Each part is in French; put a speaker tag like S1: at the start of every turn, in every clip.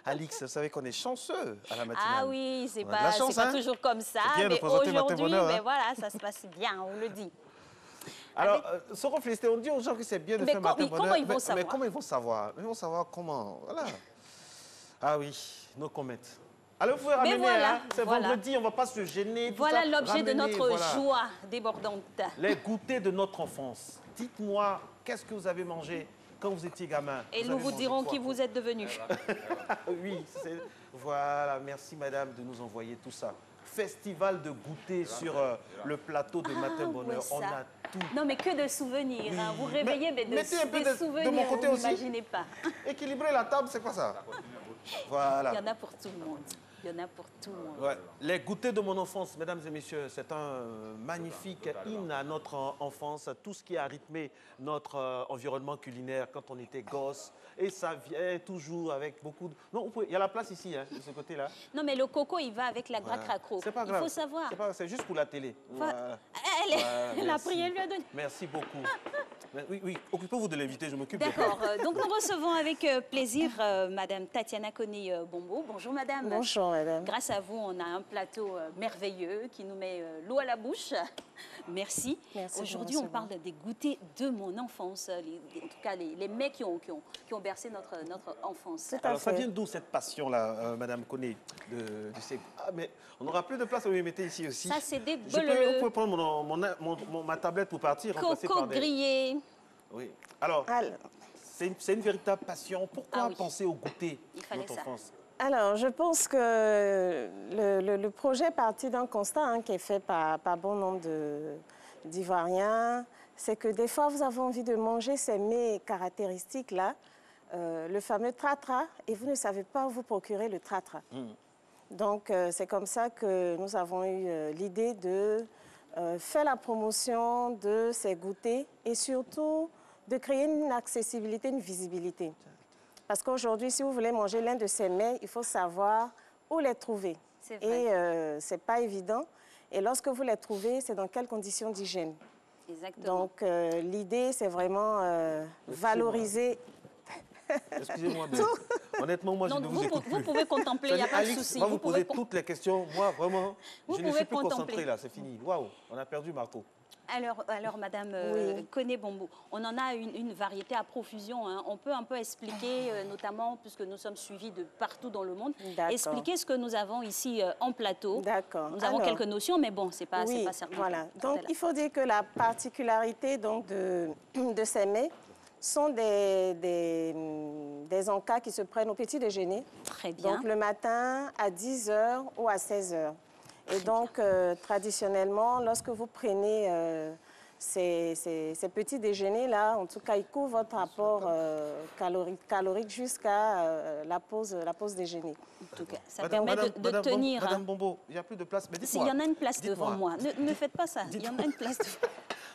S1: Alix, vous savez qu'on est chanceux à la matinale.
S2: Ah oui, c'est
S1: On a de la chance,
S2: pas
S1: hein.
S2: toujours comme ça,
S1: C'est bien de
S2: mais
S1: présenter Matin
S2: aujourd'hui,
S1: Bonheur, hein.
S2: mais voilà, ça se passe bien, on le dit.
S1: Alors, Soro Félicité, on dit aux gens que c'est bien de
S2: Mais
S1: faire Matin Bonheur.
S2: comment ils vont savoir?
S1: Mais comment ils vont savoir? Ils vont savoir comment, voilà. Ah oui, nos comètes. Alors, vous pouvez ramener,
S2: voilà,
S1: hein, c'est
S2: voilà.
S1: vendredi, on ne va pas se gêner.
S2: Voilà l'objet de notre
S1: voilà.
S2: joie débordante.
S1: Les goûters de notre enfance. Dites-moi, qu'est-ce que vous avez mangé quand vous étiez gamin?
S2: Et nous vous dirons qui vous êtes devenu.
S1: Oui, voilà, merci madame de nous envoyer tout ça. Festival de goûter sur le plateau de Matin Bonheur.
S2: Ouais,
S1: On a tout.
S2: Non, mais que de souvenirs. Hein. Vous réveillez mais
S1: mettez un peu
S2: des souvenirs,
S1: de mon côté
S2: vous
S1: aussi.
S2: n'imaginez pas.
S1: Équilibrer la table, c'est quoi ça? Voilà.
S2: Il y en a pour tout le monde. Il y en a pour tout le monde.
S1: Ouais. Les goûters de mon enfance, mesdames et messieurs, c'est un magnifique hymne à notre enfance, tout ce qui a rythmé notre environnement culinaire quand on était gosse. Et ça vient toujours avec beaucoup de... Non, vous pouvez... il y a la place ici, hein, de ce côté-là.
S2: Non, mais le coco, il va avec la gratte cracro.
S1: C'est pas grave.
S2: Il faut savoir.
S1: C'est juste pour la télé. Voilà.
S2: Elle a pris, elle lui a donné.
S1: Merci beaucoup. Oui, oui, occupez-vous de l'invité, je m'occupe de
S2: D'accord. Donc, nous recevons avec plaisir Madame Tatiana Koné-Bombo. Bonjour, Madame.
S3: Bonjour, Madame.
S2: Grâce à vous, on a un plateau merveilleux qui nous met l'eau à la bouche. Merci.
S3: Merci.
S2: Aujourd'hui, on parle des goûters de mon enfance, en tout cas les mets qui ont bercé notre enfance.
S1: Alors, ça vient d'où cette passion-là, Madame Koné de ces... Ah, mais on n'aura plus de place, vous les mettez ici aussi.
S2: Ça, c'est des
S1: Vous pouvez prendre ma tablette pour partir.
S2: Coco grillé.
S1: Oui. Alors, c'est une véritable passion. Pourquoi penser au goûter de notre enfance?
S3: Alors, je pense que le projet est parti d'un constat qui est fait par bon nombre d'Ivoiriens. C'est que des fois, vous avez envie de manger ces mets caractéristiques-là, le fameux tratra, et vous ne savez pas où vous procurer le tratra. Donc, c'est comme ça que nous avons eu l'idée de faire la promotion de ces goûters et surtout de créer une accessibilité, une visibilité. Parce qu'aujourd'hui, si vous voulez manger l'un de ces mets, il faut savoir où les trouver. Et ce n'est pas évident. Et lorsque vous les trouvez, c'est dans quelles conditions d'hygiène.
S2: Exactement.
S3: Donc, l'idée, c'est vraiment valoriser...
S1: Excusez-moi, mais honnêtement, moi, je ne vous écoute plus.
S2: Vous pouvez contempler, il n'y a pas de souci.
S1: Va vous poser toutes les questions. Moi, vraiment, je ne suis plus
S2: contempler.
S1: concentré là. C'est fini. Waouh, on a perdu Marco.
S2: Alors Madame Koné-Bombo, on en a une variété à profusion. Hein. On peut un peu expliquer, notamment, puisque nous sommes suivis de partout dans le monde, expliquer ce que nous avons ici en plateau.
S3: D'accord.
S2: Nous avons quelques notions, mais bon, c'est pas certain.
S3: Voilà. Donc, il faut dire que la particularité donc, de ces mets sont des encas qui se prennent au petit déjeuner.
S2: Très bien.
S3: Donc, le matin à 10h ou à 16h. Et donc, traditionnellement, lorsque vous prenez ces petits déjeuners-là, en tout cas, ils couvrent votre apport calorique jusqu'à la pause déjeuner.
S2: En tout cas, ça permet de tenir.
S1: Madame Bombo, il n'y a plus de place, mais dites-moi.
S2: Il y en a une place devant moi. Ne faites pas ça. Il y en a une place devant.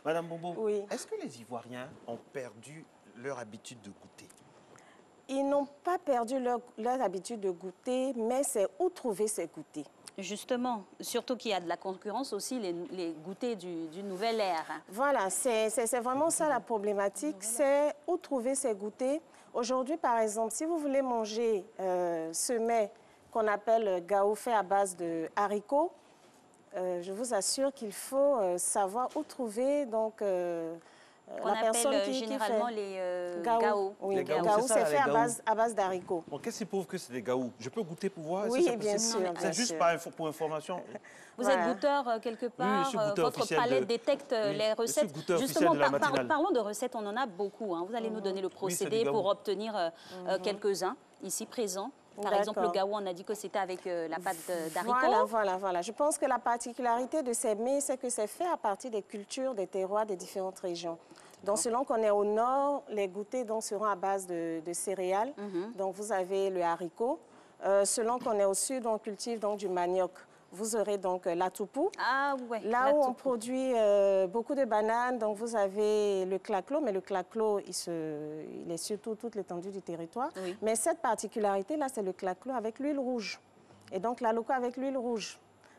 S1: Madame Bombo, est-ce que les Ivoiriens ont perdu leur habitude de goûter?
S3: Ils n'ont pas perdu leur habitude de goûter, mais c'est où trouver ces goûters.
S2: Justement, surtout qu'il y a de la concurrence aussi, les goûters du nouvel ère.
S3: Voilà, c'est vraiment ça la problématique, c'est où trouver ces goûters. Aujourd'hui, par exemple, si vous voulez manger ce mets qu'on appelle gao fait à base de haricots, je vous assure qu'il faut savoir où trouver donc,
S2: la personne qui
S3: généralement
S2: les
S3: gao. Oui, les gao, c'est fait à base d'haricots.
S1: Bon, qu'est-ce qui prouve que c'est des gaou? Je peux goûter pour voir?
S3: Oui, bien sûr.
S1: C'est juste pour information.
S2: Vous êtes goûteur quelque part, votre palette détecte les recettes.
S1: Justement,
S2: parlons de recettes, on en a beaucoup. Hein. Vous allez nous donner le procédé pour obtenir quelques-uns ici présents. Par exemple, le gao, on a dit que c'était avec la pâte d'haricots.
S3: Voilà. Je pense que la particularité de ces mets, c'est que c'est fait à partir des cultures, des terroirs des différentes régions. Donc, selon qu'on est au nord, les goûters donc, seront à base de céréales. Donc, vous avez le haricot. Selon qu'on est au sud, on cultive donc, du manioc. Vous aurez donc la toupou. Là où on produit beaucoup de bananes, donc vous avez le claclo, mais le claclo, il est sur toute l'étendue du territoire. Mais cette particularité-là, c'est le claclo avec l'huile rouge. Et donc la loco avec l'huile rouge.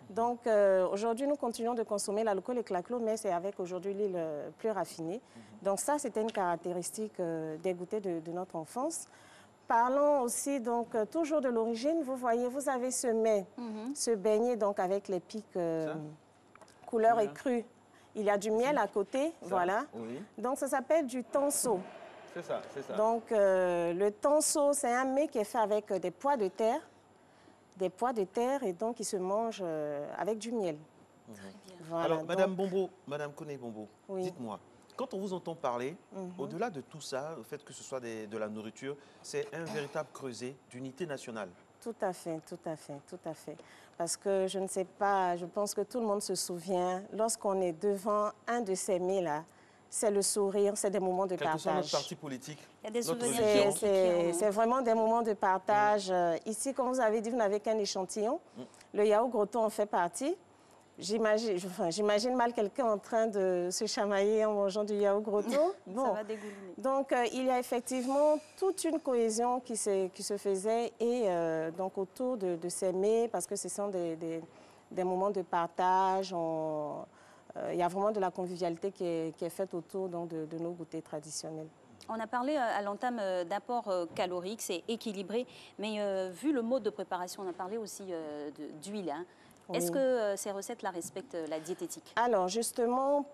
S3: Donc aujourd'hui, nous continuons de consommer la loco, le claclo, mais c'est avec aujourd'hui l'huile plus raffinée. Donc ça, c'était une caractéristique des goûters de notre enfance. Parlons aussi, donc, toujours de l'origine. Vous voyez, vous avez ce mets, ce beignet, donc, avec les pics couleur écrue. Il y a du miel à côté, voilà.
S1: Oui.
S3: Donc, ça s'appelle du tanso.
S1: C'est ça, c'est ça.
S3: Donc, le tanso, c'est un mets qui est fait avec des pois de terre. Des pois de terre, et donc, il se mange avec du miel.
S1: Voilà, alors, Madame Bombo, Madame Koné Bombo, dites-moi, quand on vous entend parler, au-delà de tout ça, le fait que ce soit de la nourriture, c'est un véritable creuset d'unité nationale.
S3: Tout à fait, tout à fait, tout à fait. Parce que je ne sais pas, je pense que tout le monde se souvient, lorsqu'on est devant un de ces mets-là, c'est le sourire, c'est des moments de partage. Quel que soit notre
S1: parti politique,
S2: il y a des souvenirs.
S3: C'est vraiment des moments de partage. Ici, comme vous avez dit, vous n'avez qu'un échantillon. Le yaourt grotto en fait partie. J'imagine mal quelqu'un en train de se chamailler en mangeant du yaourt grotto. Bon.
S2: Ça va dégouliner.
S3: Donc, il y a effectivement toute une cohésion qui se faisait et donc autour de ces mets, parce que ce sont des moments de partage. Il y a vraiment de la convivialité qui est faite autour donc, de nos goûters traditionnels.
S2: On a parlé à l'entame d'apport calorique, c'est équilibré, mais vu le mode de préparation, on a parlé aussi d'huile. Hein. Est-ce que ces recettes-là respectent la diététique? Alors justement,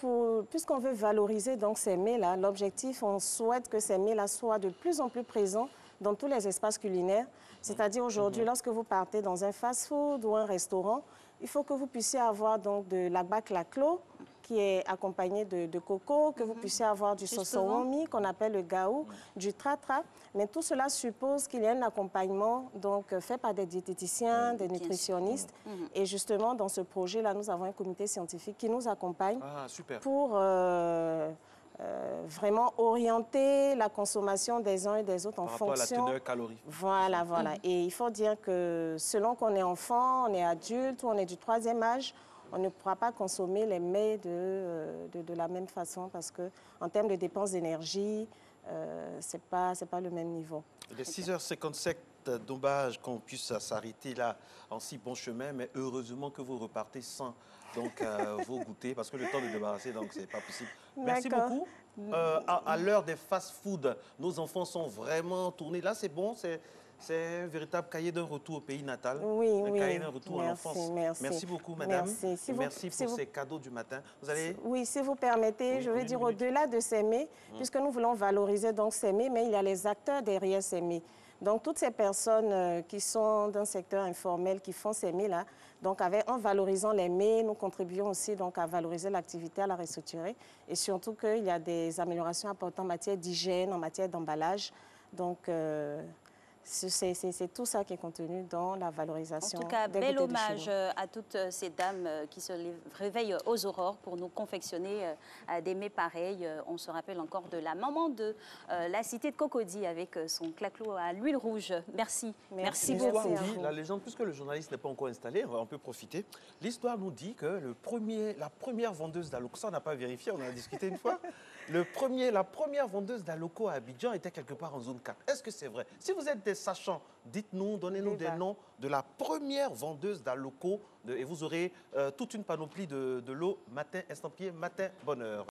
S2: puisqu'on veut valoriser donc ces mets-là, l'objectif, on souhaite que ces mets-là soient de plus en plus présents dans tous les espaces culinaires. C'est-à-dire aujourd'hui, lorsque vous partez dans un fast-food ou un restaurant, il faut que vous puissiez avoir donc de la baklaklo, qui est accompagné de coco, que vous puissiez avoir du sosowomi, qu'on appelle le gaou, du tratra. Mais tout cela suppose qu'il y ait un accompagnement donc, fait par des diététiciens, des nutritionnistes. Et justement, dans ce projet-là, nous avons un comité scientifique qui nous accompagne pour vraiment orienter la consommation des uns et des autres en fonction...
S1: Par rapport à la teneur calorique.
S3: Voilà, voilà. Et il faut dire que selon qu'on est enfant, on est adulte ou on est du 3e âge, on ne pourra pas consommer les mets de la même façon parce qu'en termes de dépenses d'énergie, ce n'est pas le même niveau.
S1: Il est 6h57, dommage qu'on puisse s'arrêter là en si bon chemin, mais heureusement que vous repartez sans donc, vos goûters parce que le temps de débarrasser, donc ce n'est pas possible. Merci beaucoup. À l'heure des fast-food, nos enfants sont vraiment tournés. Là, c'est bon, c'est un véritable cahier d'un retour au pays natal. Un cahier d'un retour en enfance. Merci beaucoup, madame. Merci pour ces cadeaux du matin. Vous allez...
S3: Oui, si vous permettez, je veux dire au-delà de ces mets, puisque nous voulons valoriser donc ces mets, mais il y a les acteurs derrière ces mets. Donc, toutes ces personnes qui sont dans le secteur informel, qui font ces mets-là, donc en valorisant les mets, nous contribuons aussi donc, à valoriser l'activité, à la restructurer. Et surtout qu'il y a des améliorations importantes en matière d'hygiène, en matière d'emballage. Donc, c'est tout ça qui est contenu dans la valorisation.
S2: En tout cas, bel hommage à toutes ces dames qui se réveillent aux aurores pour nous confectionner des mets pareils. On se rappelle encore de la maman de la cité de Cocody avec son claclot à l'huile rouge. Merci. Merci beaucoup.
S1: L'histoire dit, la légende, puisque le journaliste n'est pas encore installé, on peut profiter. L'histoire nous dit que la première vendeuse d'Aloco, ça on n'a pas vérifié, on en a discuté une fois, la première vendeuse d'Aloco à Abidjan était quelque part en zone 4. Est-ce que c'est vrai? Si vous êtes des sachants, dites-nous, donnez-nous des noms de la première vendeuse d'Aloco et vous aurez toute une panoplie de l'eau matin estampillé, matin bonheur.